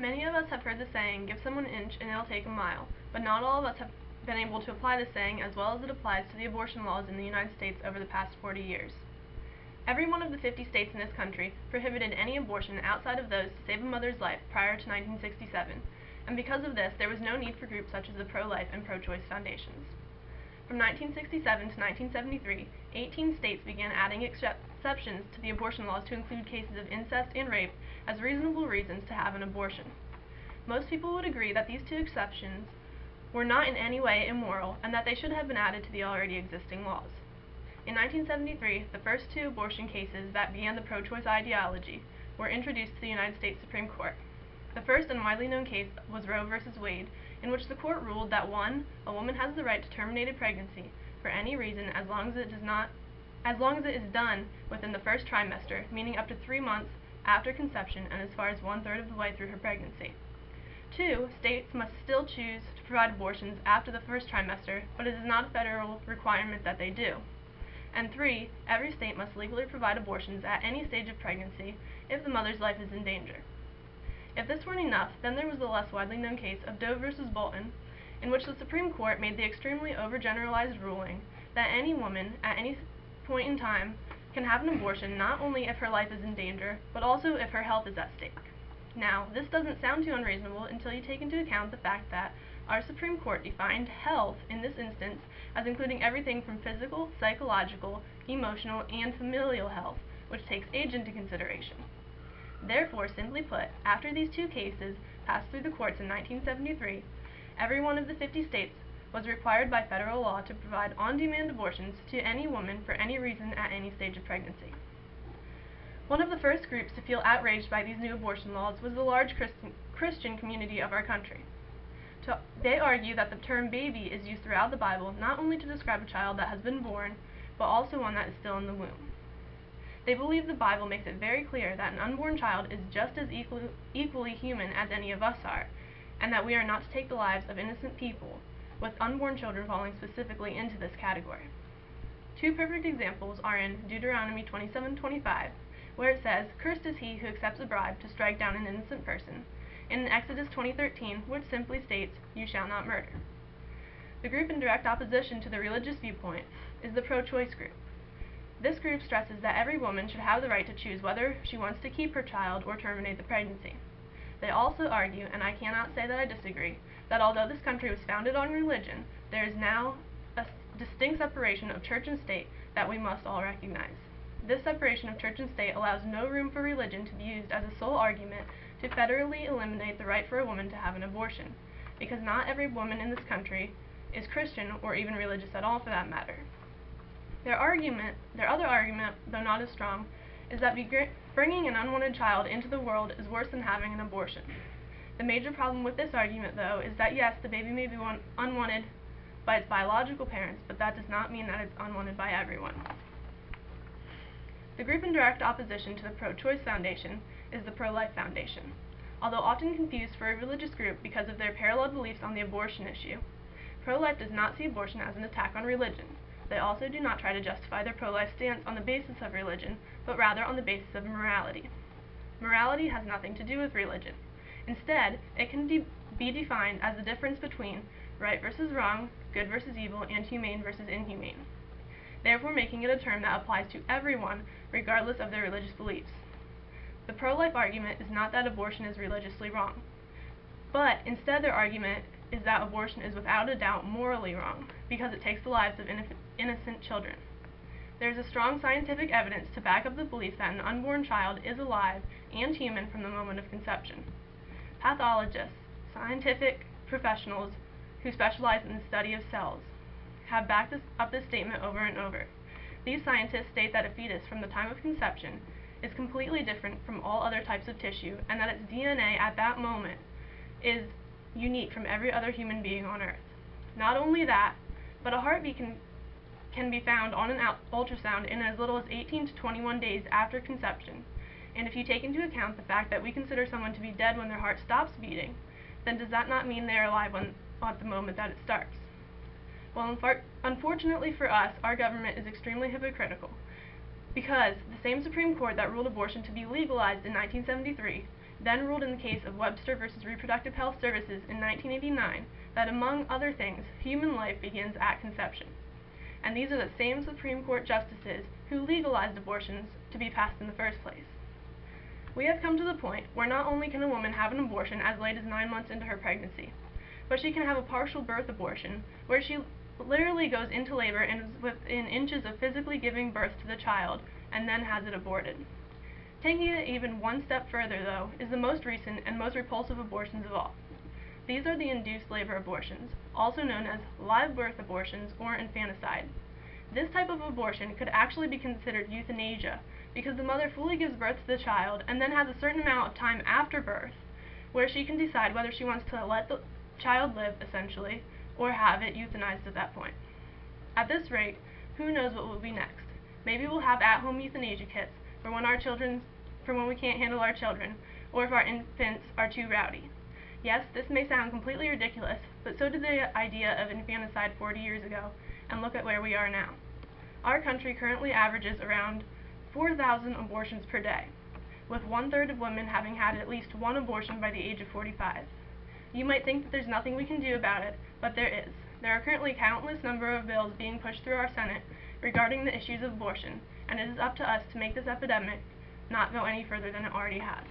Many of us have heard the saying, give someone an inch and it'll take a mile, but not all of us have been able to apply the saying as well as it applies to the abortion laws in the United States over the past 40 years. Every one of the 50 states in this country prohibited any abortion outside of those to save a mother's life prior to 1967, and because of this, there was no need for groups such as the pro-life and pro-choice foundations. From 1967 to 1973, 18 states began adding exceptions to the abortion laws to include cases of incest and rape as reasonable reasons to have an abortion. Most people would agree that these two exceptions were not in any way immoral and that they should have been added to the already existing laws. In 1973, the first two abortion cases that began the pro-choice ideology were introduced to the United States Supreme Court. The first and widely known case was Roe v. Wade, in which the court ruled that 1. A woman has the right to terminate a pregnancy for any reason as long as it is done within the first trimester, meaning up to 3 months after conception and as far as 1/3 of the way through her pregnancy. 2. States must still choose to provide abortions after the first trimester, but it is not a federal requirement that they do. And 3. Every state must legally provide abortions at any stage of pregnancy if the mother's life is in danger. If this weren't enough, then there was the less widely known case of Doe v. Bolton, in which the Supreme Court made the extremely overgeneralized ruling that any woman, at any point in time, can have an abortion not only if her life is in danger, but also if her health is at stake. Now, this doesn't sound too unreasonable until you take into account the fact that our Supreme Court defined health in this instance as including everything from physical, psychological, emotional, and familial health, which takes age into consideration. Therefore, simply put, after these two cases passed through the courts in 1973, every one of the 50 states was required by federal law to provide on-demand abortions to any woman for any reason at any stage of pregnancy. One of the first groups to feel outraged by these new abortion laws was the large Christian community of our country. They argue that the term baby is used throughout the Bible not only to describe a child that has been born, but also one that is still in the womb. They believe the Bible makes it very clear that an unborn child is just as equally human as any of us are, and that we are not to take the lives of innocent people, with unborn children falling specifically into this category. Two perfect examples are in Deuteronomy 27:25, where it says, "Cursed is he who accepts a bribe to strike down an innocent person," and in Exodus 20:13, which simply states, "You shall not murder." The group in direct opposition to the religious viewpoint is the pro-choice group. This group stresses that every woman should have the right to choose whether she wants to keep her child or terminate the pregnancy. They also argue, and I cannot say that I disagree, that although this country was founded on religion, there is now a distinct separation of church and state that we must all recognize. This separation of church and state allows no room for religion to be used as a sole argument to federally eliminate the right for a woman to have an abortion, because not every woman in this country is Christian or even religious at all for that matter. Their other argument, though not as strong, is that bringing an unwanted child into the world is worse than having an abortion. The major problem with this argument, though, is that yes, the baby may be unwanted by its biological parents, but that does not mean that it's unwanted by everyone. The group in direct opposition to the Pro-Choice Foundation is the Pro-Life Foundation. Although often confused for a religious group because of their parallel beliefs on the abortion issue, pro-life does not see abortion as an attack on religion. They also do not try to justify their pro-life stance on the basis of religion, but rather on the basis of morality. Morality has nothing to do with religion. Instead, it can be defined as the difference between right versus wrong, good versus evil, and humane versus inhumane, therefore making it a term that applies to everyone regardless of their religious beliefs. The pro-life argument is not that abortion is religiously wrong, but instead their argument is that abortion is without a doubt morally wrong, because it takes the lives of innocent children. There is a strong scientific evidence to back up the belief that an unborn child is alive and human from the moment of conception. Pathologists, scientific professionals who specialize in the study of cells, have backed up this statement over and over. These scientists state that a fetus from the time of conception is completely different from all other types of tissue, and that its DNA at that moment is unique from every other human being on Earth. Not only that, but a heartbeat can be found on an ultrasound in as little as 18 to 21 days after conception, and if you take into account the fact that we consider someone to be dead when their heart stops beating, then does that not mean they are alive at the moment that it starts? Well, unfortunately for us, our government is extremely hypocritical, because the same Supreme Court that ruled abortion to be legalized in 1973 then ruled in the case of Webster versus Reproductive Health Services in 1989 that, among other things, human life begins at conception. And these are the same Supreme Court justices who legalized abortions to be passed in the first place. We have come to the point where not only can a woman have an abortion as late as 9 months into her pregnancy, but she can have a partial birth abortion, where she literally goes into labor and is within inches of physically giving birth to the child, and then has it aborted. Taking it even one step further, though, is the most recent and most repulsive abortions of all. These are the induced labor abortions, also known as live birth abortions or infanticide. This type of abortion could actually be considered euthanasia, because the mother fully gives birth to the child and then has a certain amount of time after birth where she can decide whether she wants to let the child live, essentially, or have it euthanized at that point. At this rate, who knows what will be next? Maybe we'll have at-home euthanasia kits for when we can't handle our children, or if our infants are too rowdy. Yes, this may sound completely ridiculous, but so did the idea of infanticide 40 years ago, and look at where we are now. Our country currently averages around 4,000 abortions per day, with 1/3 of women having had at least one abortion by the age of 45. You might think that there's nothing we can do about it, but there is. There are currently countless number of bills being pushed through our Senate regarding the issues of abortion, and it is up to us to make this epidemic not go any further than it already has.